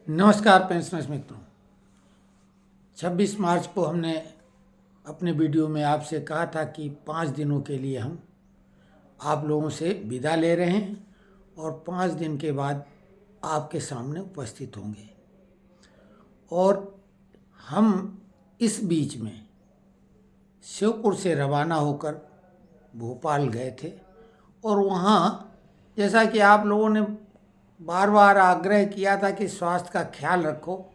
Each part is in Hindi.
नमस्कार पेंशनर्स मित्रों। 26 मार्च को हमने अपने वीडियो में आपसे कहा था कि 5 दिनों के लिए हम आप लोगों से विदा ले रहे हैं और 5 दिन के बाद आपके सामने उपस्थित होंगे। और हम इस बीच में शिवपुर से रवाना होकर भोपाल गए थे और वहाँ जैसा कि आप लोगों ने बार बार आग्रह किया था कि स्वास्थ्य का ख्याल रखो,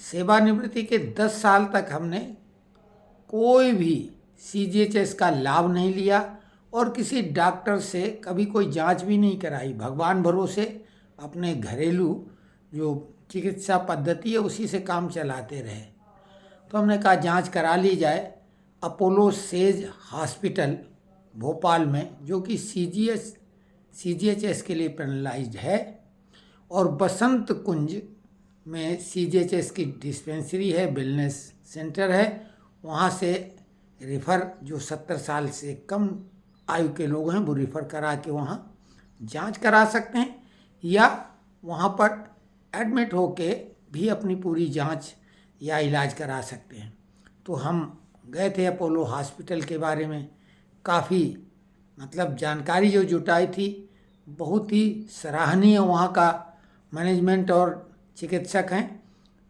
सेवानिवृत्ति के 10 साल तक हमने कोई भी CGHS का लाभ नहीं लिया और किसी डॉक्टर से कभी कोई जांच भी नहीं कराई। भगवान भरोसे अपने घरेलू जो चिकित्सा पद्धति है उसी से काम चलाते रहे। तो हमने कहा जांच करा ली जाए अपोलो सेज हॉस्पिटल भोपाल में, जो कि CGHS के लिए पैनलाइज्ड है, और बसंत कुंज में CGHS की डिस्पेंसरी है, वेलनेस सेंटर है। वहाँ से रिफ़र जो 70 साल से कम आयु के लोग हैं वो रिफ़र करा के वहाँ जांच करा सकते हैं या वहाँ पर एडमिट होके भी अपनी पूरी जांच या इलाज करा सकते हैं। तो हम गए थे अपोलो हॉस्पिटल के बारे में काफ़ी जानकारी जो जुटाई थी, बहुत ही सराहनीय वहाँ का मैनेजमेंट और चिकित्सक हैं।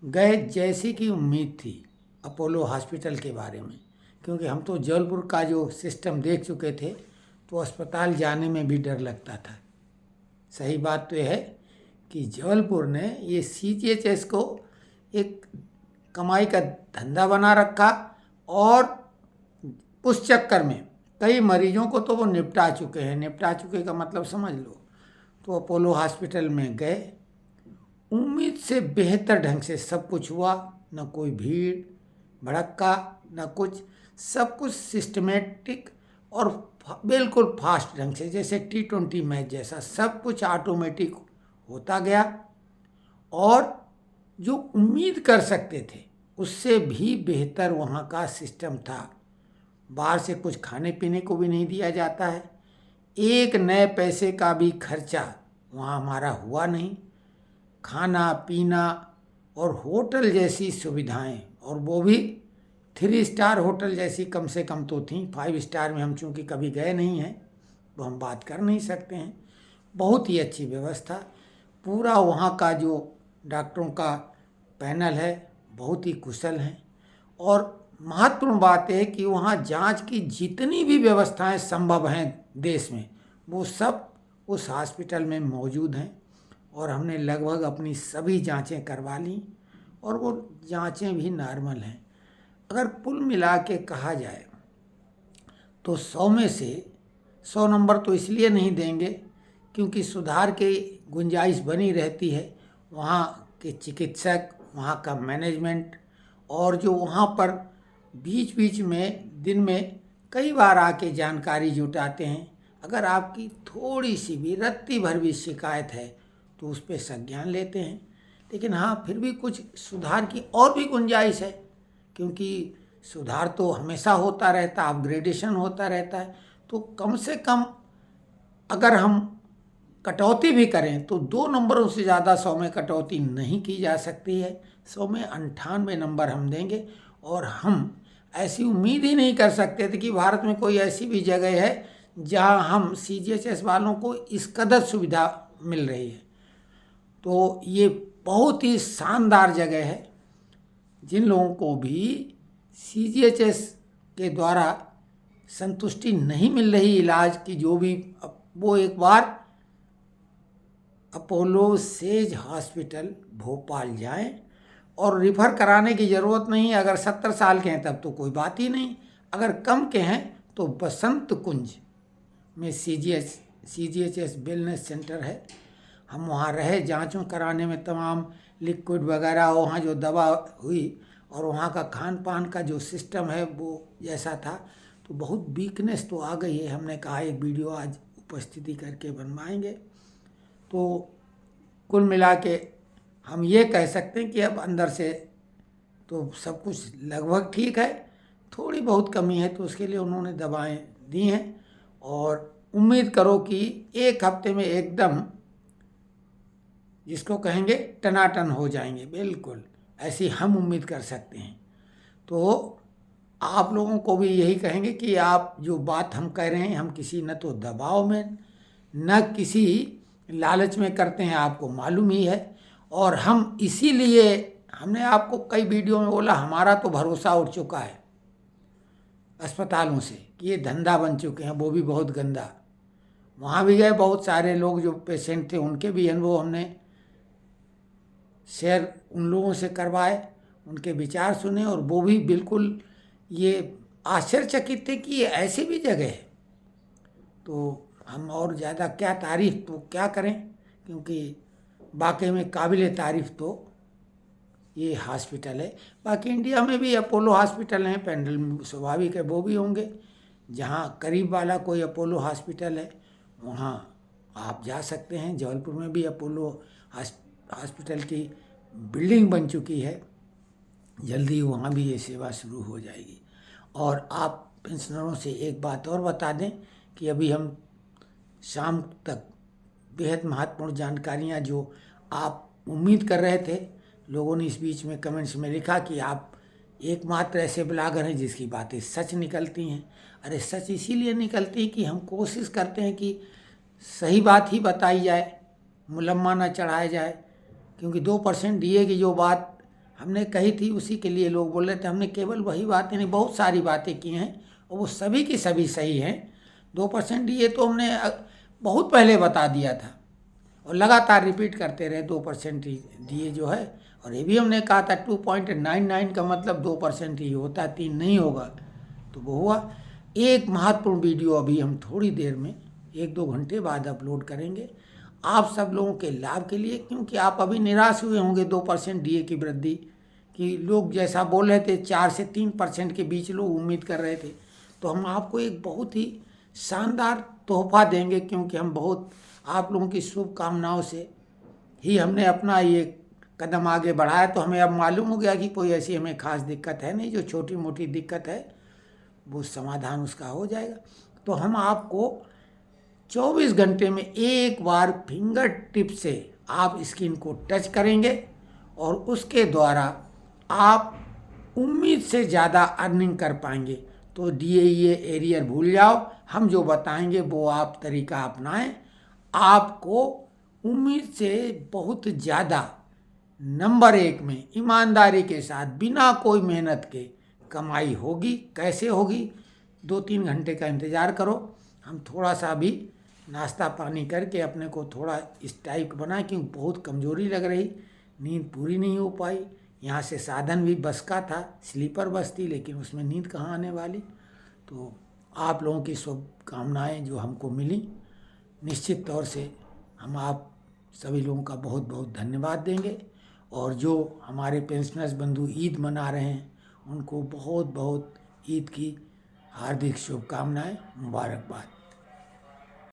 गए जैसी की उम्मीद थी अपोलो हॉस्पिटल के बारे में, क्योंकि हम तो जबलपुर का जो सिस्टम देख चुके थे तो अस्पताल जाने में भी डर लगता था। सही बात तो यह है कि जबलपुर ने ये CGHS को एक कमाई का धंधा बना रखा और उस चक्कर में कई मरीजों को तो वो निपटा चुके का मतलब समझ लो। तो अपोलो हॉस्पिटल में गए, उम्मीद से बेहतर ढंग से सब कुछ हुआ, न कोई भीड़ भड़क्का न कुछ, सब कुछ सिस्टमेटिक और बिल्कुल फास्ट ढंग से, जैसे T20 मैच जैसा सब कुछ ऑटोमेटिक होता गया। और जो उम्मीद कर सकते थे उससे भी बेहतर वहाँ का सिस्टम था। बाहर से कुछ खाने पीने को भी नहीं दिया जाता है, एक नए पैसे का भी खर्चा वहाँ हमारा हुआ नहीं। खाना पीना और होटल जैसी सुविधाएं, और वो भी 3 स्टार होटल जैसी कम से कम तो थी। 5 स्टार में हम चूँकि कभी गए नहीं हैं तो हम बात कर नहीं सकते हैं। बहुत ही अच्छी व्यवस्था, पूरा वहाँ का जो डॉक्टरों का पैनल है बहुत ही कुशल हैं। और महत्वपूर्ण बात है कि वहाँ जांच की जितनी भी व्यवस्थाएं संभव हैं देश में, वो सब उस हॉस्पिटल में मौजूद हैं। और हमने लगभग अपनी सभी जांचें करवा ली और वो जांचें भी नॉर्मल हैं। अगर कुल मिला के कहा जाए तो 100 में से 100 नंबर तो इसलिए नहीं देंगे क्योंकि सुधार की गुंजाइश बनी रहती है। वहाँ के चिकित्सक, वहाँ का मैनेजमेंट, और जो वहाँ पर बीच बीच में दिन में कई बार आके जानकारी जुटाते हैं। अगर आपकी थोड़ी सी भी रत्ती भर भी शिकायत है तो उस पर संज्ञान लेते हैं। लेकिन हाँ, फिर भी कुछ सुधार की और भी गुंजाइश है, क्योंकि सुधार तो हमेशा होता रहता, अपग्रेडेशन होता रहता है। तो कम से कम अगर हम कटौती भी करें तो 2 नंबरों से ज़्यादा 100 में कटौती नहीं की जा सकती है। 100 में 98 नंबर हम देंगे। और हम ऐसी उम्मीद ही नहीं कर सकते थे कि भारत में कोई ऐसी भी जगह है जहां हम CGHS वालों को इस कदर सुविधा मिल रही है। तो ये बहुत ही शानदार जगह है। जिन लोगों को भी CGHS के द्वारा संतुष्टि नहीं मिल रही इलाज की, जो भी, वो एक बार अपोलो सेज हॉस्पिटल भोपाल जाएं। और रिफ़र कराने की ज़रूरत नहीं। अगर 70 साल के हैं तब तो कोई बात ही नहीं, अगर कम के हैं तो बसंत कुंज में CGHS वेलनेस सेंटर है। हम वहाँ रहे, जांचों कराने में तमाम लिक्विड वगैरह, वहाँ जो दवा हुई, और वहाँ का खान पान का जो सिस्टम है वो जैसा था। तो बहुत वीकनेस तो आ गई है। हमने कहा एक वीडियो आज उपस्थिति करके बनवाएंगे। तो कुल मिला के हम ये कह सकते हैं कि अब अंदर से तो सब कुछ लगभग ठीक है। थोड़ी बहुत कमी है तो उसके लिए उन्होंने दवाएं दी हैं। और उम्मीद करो कि 1 हफ्ते में एकदम जिसको कहेंगे टनाटन हो जाएंगे, बिल्कुल ऐसी हम उम्मीद कर सकते हैं। तो आप लोगों को भी यही कहेंगे कि आप जो बात हम कह रहे हैं, हम किसी न तो दबाव में न किसी लालच में करते हैं, आपको मालूम ही है। और हम इसीलिए हमने आपको कई वीडियो में बोला, हमारा तो भरोसा उठ चुका है अस्पतालों से कि ये धंधा बन चुके हैं, वो भी बहुत गंदा। वहाँ भी गए, बहुत सारे लोग जो पेशेंट थे उनके भी अनुभव हमने शेयर उन लोगों से करवाए, उनके विचार सुने, और वो भी बिल्कुल ये आश्चर्यचकित थे कि ये ऐसी भी जगह है। तो हम और ज़्यादा क्या तारीफ़ तो क्या करें, क्योंकि वाकई में काबिल तारीफ़ तो ये हॉस्पिटल है। बाकी इंडिया में भी अपोलो हॉस्पिटल हैं, पेंडल स्वाभाविक है वो भी होंगे। जहाँ करीब वाला कोई अपोलो हॉस्पिटल है वहाँ आप जा सकते हैं। जबलपुर में भी अपोलो हॉस्पिटल की बिल्डिंग बन चुकी है, जल्दी वहाँ भी ये सेवा शुरू हो जाएगी। और आप पेंशनरों से एक बात और बता दें कि अभी हम शाम तक बेहद महत्वपूर्ण जानकारियाँ जो आप उम्मीद कर रहे थे, लोगों ने इस बीच में कमेंट्स में लिखा कि आप एकमात्र ऐसे ब्लॉगर हैं जिसकी बातें सच निकलती हैं। अरे सच इसीलिए निकलती है कि हम कोशिश करते हैं कि सही बात ही बताई जाए, मुलम्मा ना चढ़ाया जाए। क्योंकि 2% डीए की जो बात हमने कही थी उसी के लिए लोग बोल रहे थे। हमने केवल वही बातें नहीं, बहुत सारी बातें की हैं और वो सभी की सभी सही हैं। 2% डीए तो हमने बहुत पहले बता दिया था और लगातार रिपीट करते रहे 2% डीए जो है। और ये भी हमने कहा था 2.99 का मतलब 2% ही होता है, 3 नहीं होगा। तो वो हुआ। एक महत्वपूर्ण वीडियो अभी हम थोड़ी देर में 1-2 घंटे बाद अपलोड करेंगे आप सब लोगों के लाभ के लिए, क्योंकि आप अभी निराश हुए होंगे 2% डीए की वृद्धि कि लोग जैसा बोल रहे थे 4 से 3% के बीच लोग उम्मीद कर रहे थे। तो हम आपको एक बहुत ही शानदार तोहफा देंगे, क्योंकि हम बहुत आप लोगों की शुभकामनाओं से ही हमने अपना ये कदम आगे बढ़ाया। तो हमें अब मालूम हो गया कि कोई ऐसी हमें खास दिक्कत है नहीं, जो छोटी मोटी दिक्कत है वो समाधान उसका हो जाएगा। तो हम आपको 24 घंटे में एक बार फिंगर टिप से आप स्क्रीन को टच करेंगे और उसके द्वारा आप उम्मीद से ज़्यादा अर्निंग कर पाएंगे। तो डीए एरियर भूल जाओ, हम जो बताएंगे वो आप तरीका अपनाएं, आपको उम्मीद से बहुत ज़्यादा नंबर 1 में ईमानदारी के साथ बिना कोई मेहनत के कमाई होगी। कैसे होगी? 2-3 घंटे का इंतज़ार करो, हम थोड़ा सा भी नाश्ता पानी करके अपने को थोड़ा इस टाइप का बनाए, क्योंकि बहुत कमज़ोरी लग रही, नींद पूरी नहीं हो पाई। यहाँ से साधन भी बस का था, स्लीपर बस थी, लेकिन उसमें नींद कहाँ आने वाली। तो आप लोगों की शुभकामनाएँ जो हमको मिली, निश्चित तौर से हम आप सभी लोगों का बहुत बहुत धन्यवाद देंगे। और जो हमारे पेंशनर्स बंधु ईद मना रहे हैं उनको बहुत बहुत ईद की हार्दिक शुभकामनाएं, मुबारकबाद।